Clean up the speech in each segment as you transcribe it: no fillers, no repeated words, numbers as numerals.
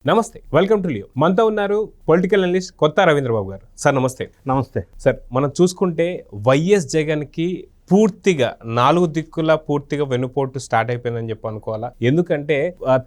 నమస్తే, welcome to Leo. మనతో ఉన్నారు పొలిటికల్ అనలిస్ట్ కొత్త రవీంద్రబాబు గారు. సార్ నమస్తే. నమస్తే సార్, మనం చూసుకుంటే వైఎస్ జగన్కి పూర్తిగా 4 దిక్కుల పూర్తిగా వెన్నుపోటు స్టార్ట్ అయిపోయిందని చెప్పి అనుకోవాలా. ఎందుకంటే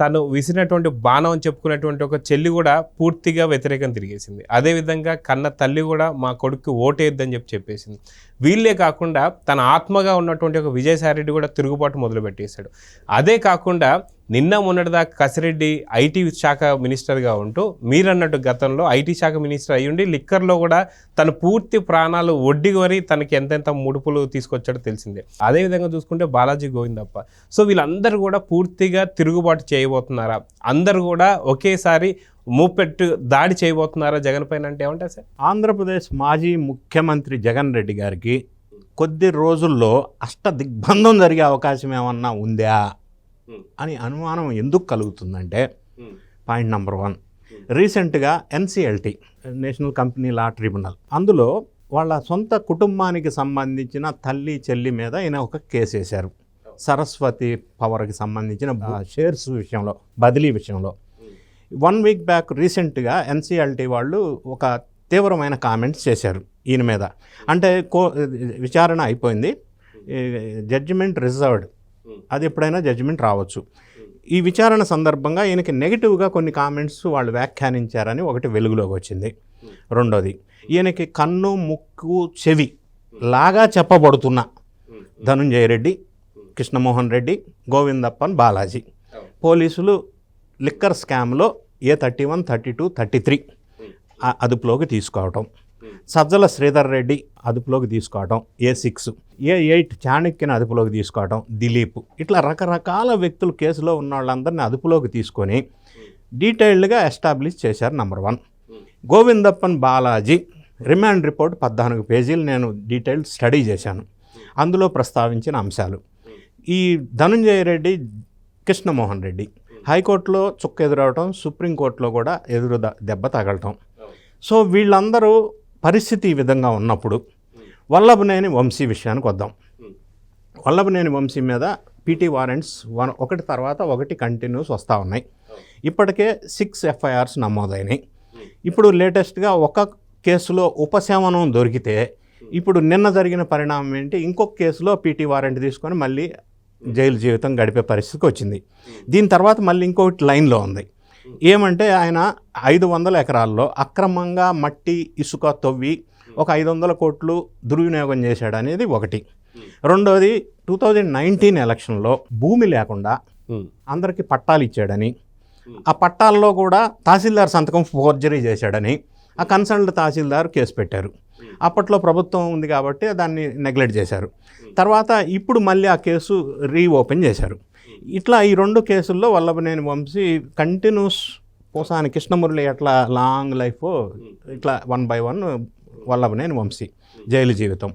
తను విసిరినటువంటి బాణం అని చెప్పుకున్నటువంటి ఒక చెల్లి కూడా పూర్తిగా వ్యతిరేకం తిరిగేసింది. అదేవిధంగా కన్న తల్లి కూడా మా కొడుకు ఓటేద్దని చెప్పేసింది. వీళ్ళే కాకుండా తన ఆత్మగా ఉన్నటువంటి ఒక విజయసాయిరెడ్డి కూడా తిరుగుబాటు మొదలుపెట్టేశాడు. అదే కాకుండా నిన్న మొన్నటిదాకా కసిరెడ్డి ఐటీ శాఖ మినిస్టర్గా ఉంటూ మీరన్నట్టు గతంలో ఐటీ శాఖ మినిస్టర్ అయ్యుండి లిక్కర్లో కూడా తన పూర్తి ప్రాణాలు వడ్డీ వరి తనకి ఎంతెంత ముడుపులు తీసుకొచ్చాడో తెలిసిందే. అదేవిధంగా చూసుకుంటే బాలాజీ గోవిందప్ప. సో వీళ్ళందరూ కూడా పూర్తిగా తిరుగుబాటు చేయబోతున్నారా? అందరూ కూడా ఒకేసారి మూపెట్టు దాడి చేయబోతున్నారా జగన్ పైన అంటే ఏమంటారు సార్? ఆంధ్రప్రదేశ్ మాజీ ముఖ్యమంత్రి జగన్ రెడ్డి గారికి కొద్ది రోజుల్లో అష్టదిగ్బంధం జరిగే అవకాశం ఏమన్నా ఉందా అని అనుమానం ఎందుకు కలుగుతుందంటే, పాయింట్ నెంబర్ 1, రీసెంట్గా NCLT national company law tribunal, అందులో వాళ్ళ సొంత కుటుంబానికి సంబంధించిన తల్లి చెల్లి మీద ఈయన ఒక కేసు వేశారు. సరస్వతి పవర్కి సంబంధించిన షేర్స్ విషయంలో, బదిలీ విషయంలో. 1 వీక్ బ్యాక్ రీసెంట్గా ఎన్సిఎల్టీ వాళ్ళు ఒక తీవ్రమైన కామెంట్స్ చేశారు ఈయన మీద. అంటే విచారణ అయిపోయింది, జడ్జిమెంట్ రిజర్వ్డ్, అది ఎప్పుడైనా జడ్జిమెంట్ రావచ్చు. ఈ విచారణ సందర్భంగా ఈయనకి నెగిటివ్గా కొన్ని కామెంట్స్ వాళ్ళు వ్యాఖ్యానించారని ఒకటి వెలుగులోకి వచ్చింది. రెండోది, ఈయనకి కన్ను ముక్కు చెవి లాగా చెప్పబడుతున్న ధనుంజయ రెడ్డి, కృష్ణమోహన్ రెడ్డి, గోవిందప్పన్, బాలాజీ పోలీసులు లిక్కర్ స్కామ్లో A31, 32, 33 అదుపులోకి తీసుకోవటం, సజ్జల శ్రీధర్ రెడ్డి అదుపులోకి తీసుకోవటం A6, A8 చాణక్యని అదుపులోకి తీసుకోవటం, దిలీప్, ఇట్లా రకరకాల వ్యక్తులు కేసులో ఉన్న వాళ్ళందరినీ అదుపులోకి తీసుకొని డీటెయిల్డ్గా ఎస్టాబ్లిష్ చేశారు. Number 1. Govindappan, Balaji remand report 14 పేజీలు నేను డీటెయిల్డ్ స్టడీ చేశాను. అందులో ప్రస్తావించిన అంశాలు, ఈ ధనుంజయ రెడ్డి, కృష్ణమోహన్ రెడ్డి హైకోర్టులో చుక్క ఎదురవటం, సుప్రీంకోర్టులో కూడా దెబ్బ తగలటం. సో వీళ్ళందరూ పరిస్థితి ఈ విధంగా ఉన్నప్పుడు వల్లభనేని వంశీ విషయానికి వద్దాం. వల్లభనేని వంశీ మీద పీటీ వారెంట్స్ ఒకటి తర్వాత ఒకటి కంటిన్యూస్ వస్తూ ఉన్నాయి. ఇప్పటికే 6 FIRs నమోదైనాయి. ఇప్పుడు లేటెస్ట్గా ఒక కేసులో ఉపశమనం దొరికితే ఇప్పుడు నిన్న జరిగిన పరిణామం ఏంటి, ఇంకొక కేసులో పీటీ వారెంట్ తీసుకొని మళ్ళీ జైలు జీవితం గడిపే పరిస్థితికి వచ్చింది. దీని తర్వాత మళ్ళీ ఇంకొకటి లైన్లో ఉంది. ఏమంటే ఆయన 500 ఎకరాల్లో అక్రమంగా మట్టి ఇసుక తవ్వి ఒక 500 కోట్లు దుర్వినియోగం చేశాడు అనేది ఒకటి. రెండోది, 2019 ఎలక్షన్లో భూమి లేకుండా అందరికీ పట్టాలు ఇచ్చాడని, ఆ పట్టాల్లో కూడా తహసీల్దార్ సంతకం ఫోర్జరీ చేశాడని ఆ కన్సర్న్డ్ తహసీల్దార్ కేసు పెట్టారు. అప్పట్లో ప్రభుత్వం ఉంది కాబట్టి దాన్ని నెగ్లెక్ట్ చేశారు. తర్వాత ఇప్పుడు మళ్ళీ ఆ కేసు రీఓపెన్ చేశారు. ఇట్లా ఈ 2 కేసుల్లో వల్లభనేని వంశీ కంటిన్యూస్, పోసాని కృష్ణమురళి ఎట్లా లాంగ్ లైఫ్, ఇట్లా 1 by 1 వల్లభనేని వంశీ జైలు జీవితం.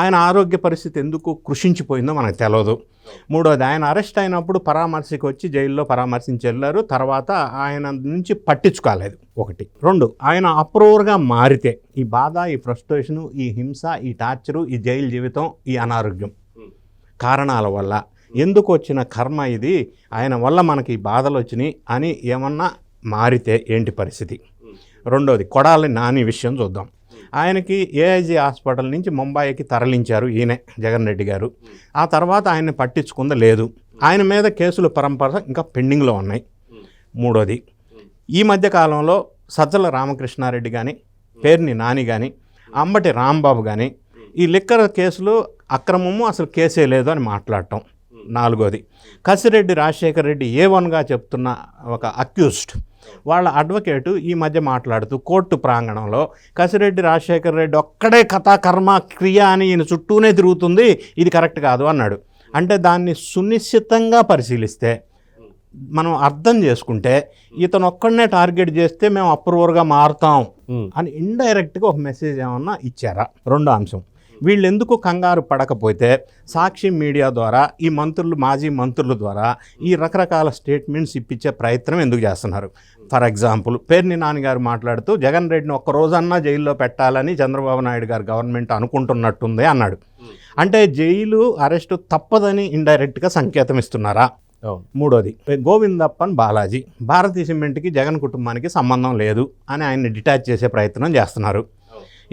ఆయన ఆరోగ్య పరిస్థితి ఎందుకు కృషించిపోయిందో మనకు తెలియదు. మూడోది, ఆయన అరెస్ట్ అయినప్పుడు పరామర్శకు వచ్చి జైల్లో పరామర్శించి వెళ్ళారు. తర్వాత ఆయన నుంచి పట్టించుకోలేదు. 1. 2, ఆయన అప్రూవర్గా మారితే ఈ బాధ, ఈ ఫ్రస్ట్రేషను, ఈ హింస, ఈ టార్చరు, ఈ జైలు జీవితం, ఈ అనారోగ్యం కారణాల వల్ల ఎందుకు వచ్చిన కర్మ ఇది, ఆయన వల్ల మనకి ఈ బాధలు వచ్చినాయి అని ఏమన్నా మారితే ఏంటి పరిస్థితి? రెండోది, కొడాలి నాని విషయం చూద్దాం. ఆయనకి ఏఐజీ హాస్పిటల్ నుంచి ముంబైకి తరలించారు ఈయనే జగన్ రెడ్డి గారు. ఆ తర్వాత ఆయన్ని పట్టించుకుందా లేదు. ఆయన మీద కేసుల పరంపర ఇంకా పెండింగ్లో ఉన్నాయి. మూడోది, ఈ మధ్య కాలంలో సజ్జల రామకృష్ణారెడ్డి కానీ, పేర్ని నాని కానీ, అంబటి రాంబాబు కానీ ఈ లిక్కర్ కేసులు అక్రమము, అసలు కేసే లేదు అని మాట్లాడటం. నాలుగోది, కసిరెడ్డి రాజశేఖర్ రెడ్డి A1గా చెప్తున్న ఒక అక్యూజ్డ్, వాళ్ళ అడ్వకేటు ఈ మధ్య మాట్లాడుతూ కోర్టు ప్రాంగణంలో కసిరెడ్డి రాజశేఖర్ రెడ్డి ఒక్కడే కథా కర్మ క్రియ అని ఈయన చుట్టూనే తిరుగుతుంది, ఇది కరెక్ట్ కాదు అన్నాడు. అంటే దాన్ని సునిశ్చితంగా పరిశీలిస్తే మనం అర్థం చేసుకుంటే ఇతను ఒక్కడనే టార్గెట్ చేస్తే మేము అప్రూవర్గా మారుతాం అని ఇండైరెక్ట్గా ఒక మెసేజ్ ఏమన్నా ఇచ్చారా? రెండో అంశం, వీళ్ళు ఎందుకు కంగారు పడకపోతే సాక్షి మీడియా ద్వారా ఈ మంత్రులు, మాజీ మంత్రుల ద్వారా ఈ రకరకాల స్టేట్మెంట్స్ ఇప్పించే ప్రయత్నం ఎందుకు చేస్తున్నారు? ఫర్ ఎగ్జాంపుల్, పేర్ని నాన్నగారు మాట్లాడుతూ జగన్ రెడ్డిని ఒక్క రోజన్నా జైల్లో పెట్టాలని చంద్రబాబు నాయుడు గారు గవర్నమెంట్ అనుకుంటున్నట్టుంది అన్నాడు. అంటే జైలు అరెస్టు తప్పదని ఇండైరెక్ట్గా సంకేతం ఇస్తున్నారా? అవును. మూడోది గోవిందప్పన్ బాలాజీ, భారతీయ సిమెంట్కి జగన్ కుటుంబానికి సంబంధం లేదు అని ఆయన్ని డిటాచ్ చేసే ప్రయత్నం చేస్తున్నారు.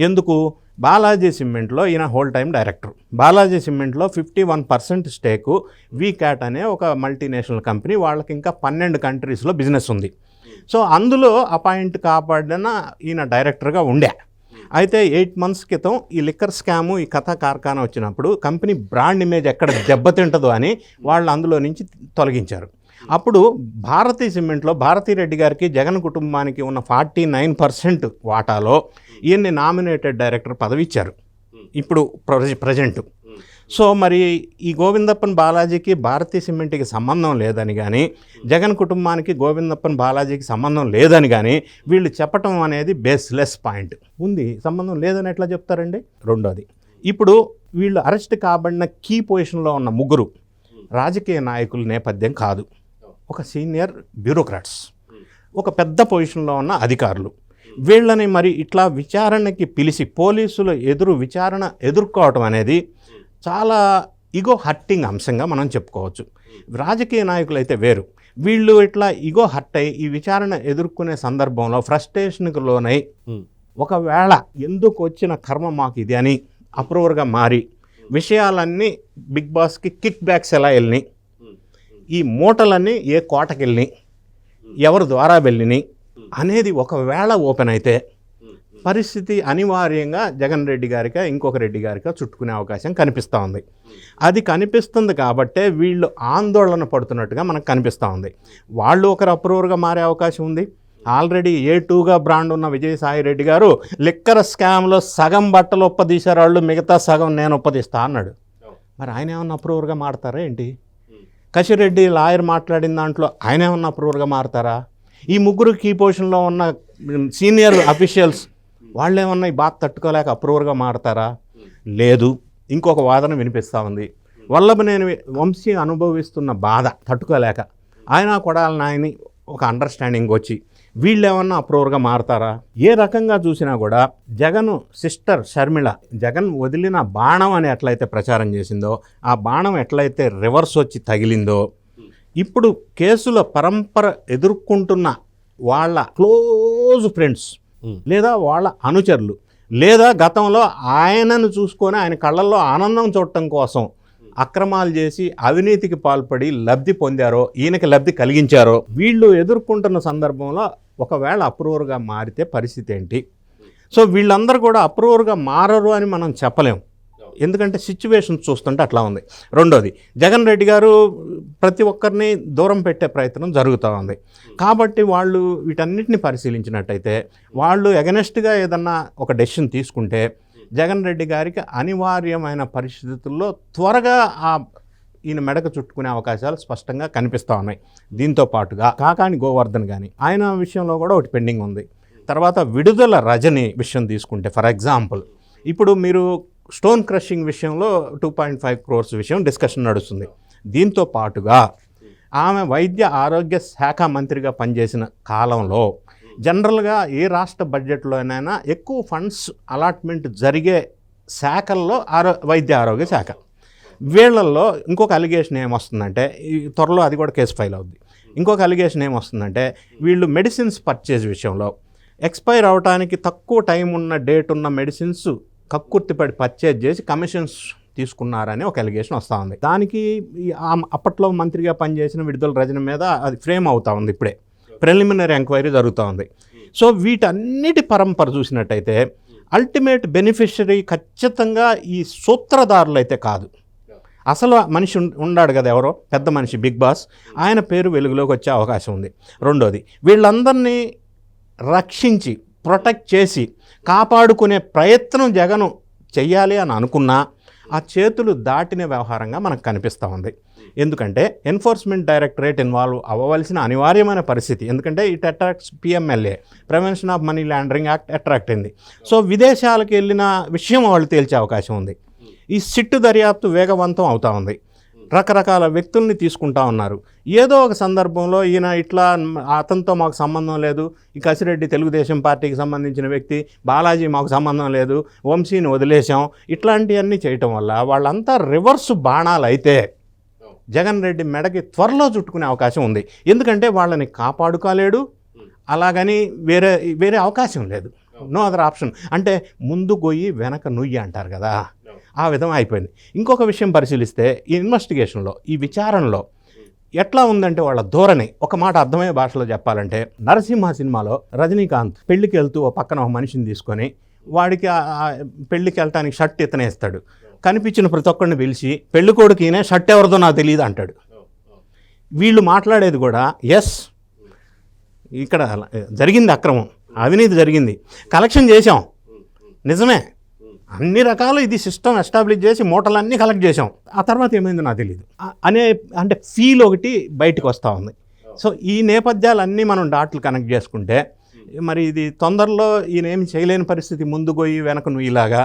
ఎందుకు? బాలాజీ సిమెంట్లో ఈయన హోల్ టైం డైరెక్టర్. బాలాజీ సిమెంట్లో 51% స్టేకు వీక్యాట్ అనే ఒక మల్టీనేషనల్ కంపెనీ, వాళ్ళకి ఇంకా 12 కంట్రీస్లో బిజినెస్ ఉంది. సో అందులో అపాయింట్ కాపాడిన ఈయన డైరెక్టర్గా ఉండే. అయితే 8 months క్రితం ఈ లిక్కర్ స్కాము, ఈ కథ కార్ఖానా వచ్చినప్పుడు కంపెనీ బ్రాండ్ ఇమేజ్ ఎక్కడ దెబ్బతింటదో అని వాళ్ళు అందులో నుంచి తొలగించారు. అప్పుడు భారతీ సిమెంట్లో భారతీ రెడ్డి గారికి జగన్ కుటుంబానికి ఉన్న 49% వాటాలో ఈయన్ని నామినేటెడ్ డైరెక్టర్ పదవి ఇచ్చారు ఇప్పుడు ప్రజెంట్. సో మరి ఈ గోవిందప్పన్ బాలాజీకి భారతీ సిమెంట్కి సంబంధం లేదని కానీ, జగన్ కుటుంబానికి గోవిందప్పన్ బాలాజీకి సంబంధం లేదని కానీ వీళ్ళు చెప్పటం అనేది బేస్లెస్ పాయింట్. ఉంది, సంబంధం లేదని ఎట్లా చెప్తారండి? రెండోది, ఇప్పుడు వీళ్ళు అరెస్ట్ కాబడిన కీ పొజిషన్లో ఉన్న ముగ్గురు రాజకీయ నాయకుల నేపథ్యం కాదు, ఒక సీనియర్ బ్యూరోక్రాట్స్, ఒక పెద్ద పొజిషన్లో ఉన్న అధికారులు. వీళ్ళని మరి ఇట్లా విచారణకి పిలిచి పోలీసులు విచారణ ఎదుర్కోవటం అనేది చాలా ఇగో హర్టింగ్ అంశంగా మనం చెప్పుకోవచ్చు. రాజకీయ నాయకులు అయితే వేరు, వీళ్ళు ఇట్లా ఇగో హర్ట్ అయ్యి ఈ విచారణ ఎదుర్కొనే సందర్భంలో ఫ్రస్ట్రేషన్కి లోనై ఒకవేళ ఎందుకు వచ్చిన కర్మ మాకు ఇది అని అప్రూవర్గా మారి విషయాలన్నీ బిగ్ బాస్కి కిక్ బ్యాక్స్ ఎలా వెళ్ళినాయి, ఈ మూటలన్నీ ఏ కోటకి వెళ్ళినాయి, ఎవరి ద్వారా వెళ్ళినాయి అనేది ఒకవేళ ఓపెన్ అయితే పరిస్థితి అనివార్యంగా జగన్ రెడ్డి గారిగా ఇంకొక రెడ్డి గారిగా చుట్టుకునే అవకాశం కనిపిస్తూ ఉంది. అది కనిపిస్తుంది కాబట్టే వీళ్ళు ఆందోళన పడుతున్నట్టుగా మనకు కనిపిస్తూ ఉంది. వాళ్ళు ఒకరు అప్రూవర్గా మారే అవకాశం ఉంది. ఆల్రెడీ A2గా బ్రాండ్ ఉన్న విజయసాయి రెడ్డి గారు లిక్కర్ స్కామ్లో సగం బట్టలు ఒప్పదీశారు వాళ్ళు, మిగతా సగం నేను ఒప్పదీస్తా అన్నాడు. మరి ఆయన ఏమన్నా అప్రూవర్గా మారతారా ఏంటి? కశిరెడ్డి లాయర్ మాట్లాడిన దాంట్లో ఆయన ఏమన్నా అప్రూవర్గా మారతారా? ఈ ముగ్గురు కీ పొజిషన్లో ఉన్న సీనియర్ అఫీషియల్స్ వాళ్ళు ఏమన్నా ఈ బాధ తట్టుకోలేక అప్రూవర్గా మారతారా? లేదు. ఇంకొక వాదన వినిపిస్తూ ఉంది, వల్లభనేని వంశీ అనుభవిస్తున్న బాధ తట్టుకోలేక ఆయన కొడాలి నాయని ఒక అండర్స్టాండింగ్ వచ్చి వీళ్ళు ఏమన్నా అప్రూవర్గా మారతారా? ఏ రకంగా చూసినా కూడా జగన్ సిస్టర్ షర్మిళ జగన్ వదిలిన బాణం అని ఎట్లయితే ప్రచారం చేసిందో, ఆ బాణం ఎట్లయితే రివర్స్ వచ్చి తగిలిందో, ఇప్పుడు కేసుల పరంపర ఎదుర్కొంటున్న వాళ్ళ క్లోజ్ ఫ్రెండ్స్ లేదా వాళ్ళ అనుచరులు లేదా గతంలో ఆయనను చూసుకొని ఆయన కళ్ళల్లో ఆనందం చూడటం కోసం అక్రమాలు చేసి అవినీతికి పాల్పడి లబ్ధి పొందారో, ఈయనకి లబ్ధి కలిగించారో, వీళ్ళు ఎదుర్కొంటున్న సందర్భంలో ఒకవేళ అప్రూవర్గా మారితే పరిస్థితి ఏంటి? సో వీళ్ళందరూ కూడా అప్రూవర్గా మారరు అని మనం చెప్పలేం, ఎందుకంటే సిచ్యువేషన్ చూస్తుంటే అట్లా ఉంది. రెండోది, జగన్ రెడ్డి గారు ప్రతి ఒక్కరిని దూరం పెట్టే ప్రయత్నం జరుగుతూ ఉంది. కాబట్టి వాళ్ళు వీటన్నిటిని పరిశీలించినట్టయితే వాళ్ళు ఎగనెస్ట్గా ఏదన్నా ఒక డెసిషన్ తీసుకుంటే జగన్ రెడ్డి గారికి అనివార్యమైన పరిస్థితుల్లో త్వరగా ఈయన మెడకు చుట్టుకునే అవకాశాలు స్పష్టంగా కనిపిస్తూ ఉన్నాయి. దీంతో పాటుగా కాకాని గోవర్ధన్ కానీ ఆయన విషయంలో కూడా ఒకటి పెండింగ్ ఉంది. తర్వాత విడుదల రజని విషయం తీసుకుంటే, ఫర్ ఎగ్జాంపుల్ ఇప్పుడు మీరు స్టోన్ క్రషింగ్ విషయంలో 2.5 crores విషయం డిస్కషన్ నడుస్తుంది. దీంతో పాటుగా ఆమె వైద్య ఆరోగ్య శాఖ మంత్రిగా పనిచేసిన కాలంలో జనరల్గా ఏ రాష్ట్ర బడ్జెట్లోనైనా ఎక్కువ ఫండ్స్ అలాట్మెంట్ జరిగే శాఖల్లో వైద్య ఆరోగ్య శాఖ. వీళ్ళల్లో ఇంకొక అలిగేషన్ ఏమొస్తుందంటే, ఈ త్వరలో అది కూడా కేసు ఫైల్ అవుద్ది. ఇంకొక అలిగేషన్ ఏమొస్తుందంటే, వీళ్ళు మెడిసిన్స్ పర్చేజ్ విషయంలో ఎక్స్పైర్ అవడానికి తక్కువ టైం ఉన్న డేట్ ఉన్న మెడిసిన్స్ కక్కుర్తిపడి పర్చేజ్ చేసి కమిషన్స్ తీసుకున్నారని ఒక అలిగేషన్ వస్తూ ఉంది. దానికి అప్పట్లో మంత్రిగా పనిచేసిన విడుదల రజని మీద అది ఫ్రేమ్ అవుతూ ఉంది. ఇప్పుడే ప్రిలిమినరీ ఎంక్వైరీ జరుగుతూ ఉంది. సో వీటన్నిటి పరంపర చూసినట్టయితే అల్టిమేట్ బెనిఫిషరీ ఖచ్చితంగా ఈ సూత్రధారులు అయితే కాదు. అసలు మనిషి ఉన్నాడు కదా, ఎవరో పెద్ద మనిషి బిగ్ బాస్, ఆయన పేరు వెలుగులోకి వచ్చే అవకాశం ఉంది. రెండోది, వీళ్ళందరినీ రక్షించి ప్రొటెక్ట్ చేసి కాపాడుకునే ప్రయత్నం జగను చెయ్యాలి అని అనుకున్నా ఆ చేతులు దాటిన వ్యవహారంగా మనకు కనిపిస్తూ ఉంది. ఎందుకంటే ఎన్ఫోర్స్మెంట్ డైరెక్టరేట్ ఇన్వాల్వ్ అవ్వవలసిన అనివార్యమైన పరిస్థితి. ఎందుకంటే it attracts PMLA, prevention of money laundering act attract అయింది. సో విదేశాలకు వెళ్ళిన విషయం వాళ్ళు తేల్చే అవకాశం ఉంది. ఈ సిట్టు దర్యాప్తు వేగవంతం అవుతూ ఉంది. రకరకాల వ్యక్తుల్ని తీసుకుంటా ఉన్నారు. ఏదో ఒక సందర్భంలో ఈయన ఇట్లా అతనితో మాకు సంబంధం లేదు, ఈ కసిరెడ్డి తెలుగుదేశం పార్టీకి సంబంధించిన వ్యక్తి, బాలాజీ మాకు సంబంధం లేదు, వంశీని వదిలేసాం, ఇట్లాంటివన్నీ చేయటం వల్ల వాళ్ళంతా రివర్స్ బాణాలు అయితే జగన్ రెడ్డి మెడకి త్వరలో చుట్టుకునే అవకాశం ఉంది. ఎందుకంటే వాళ్ళని కాపాడుకోలేడు, అలాగని వేరే వేరే అవకాశం లేదు. No other option. అంటే ముందు గొయ్యి వెనక నుయ్యి అంటారు కదా, ఆ విధం అయిపోయింది. ఇంకొక విషయం పరిశీలిస్తే ఈ ఇన్వెస్టిగేషన్లో, ఈ విచారణలో ఎట్లా ఉందంటే వాళ్ళ ధోరణి, ఒక మాట అర్థమయ్యే భాషలో చెప్పాలంటే, నరసింహ సినిమాలో రజనీకాంత్ పెళ్లికి వెళ్తూ ఓ పక్కన ఒక మనిషిని తీసుకొని వాడికి పెళ్లికి వెళ్ళటానికి షర్ట్ ఇతనేస్తాడు, కనిపించిన ప్రతి ఒక్కరిని పిలిచి పెళ్లి కొడుకు ఈయన, షర్ట్ ఎవరిదో నాకు తెలియదు అంటాడు. వీళ్ళు మాట్లాడేది కూడా ఎస్ ఇక్కడ జరిగింది అక్రమం, అవినీతి జరిగింది, కలెక్షన్ చేసాం, నిజమే, అన్ని రకాలు ఇది సిస్టమ్ ఎస్టాబ్లిష్ చేసి మూటలన్నీ కలెక్ట్ చేసాం, ఆ తర్వాత ఏమైందో నాకు తెలియదు అనే అంటే ఫీల్ ఒకటి బయటకు వస్తూ ఉంది. సో ఈ నేపథ్యాలన్నీ మనం డాట్లు కనెక్ట్ చేసుకుంటే మరి ఇది తొందరలో ఈయన ఏమి చేయలేని పరిస్థితి, ముందు పోయి వెనక నుయ్యిలాగా.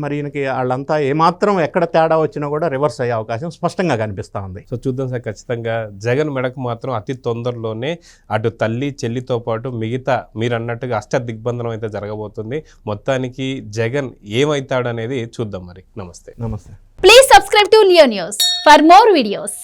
మరి ఈయనకి వాళ్ళంతా ఏమాత్రం ఎక్కడ తేడా వచ్చినా కూడా రివర్స్ అయ్యే అవకాశం స్పష్టంగా కనిపిస్తూ ఉంది. సో చూద్దాం సార్, ఖచ్చితంగా జగన్ మెడకు మాత్రం అతి తొందరలోనే అటు తల్లి చెల్లితో పాటు మిగతా మీరు అన్నట్టుగా అష్ట దిగ్బంధనం అయితే జరగబోతుంది. మొత్తానికి జగన్ ఏమవుతాడనేది చూద్దాం. మరి నమస్తే. నమస్తే. Please subscribe to Leo News for more videos.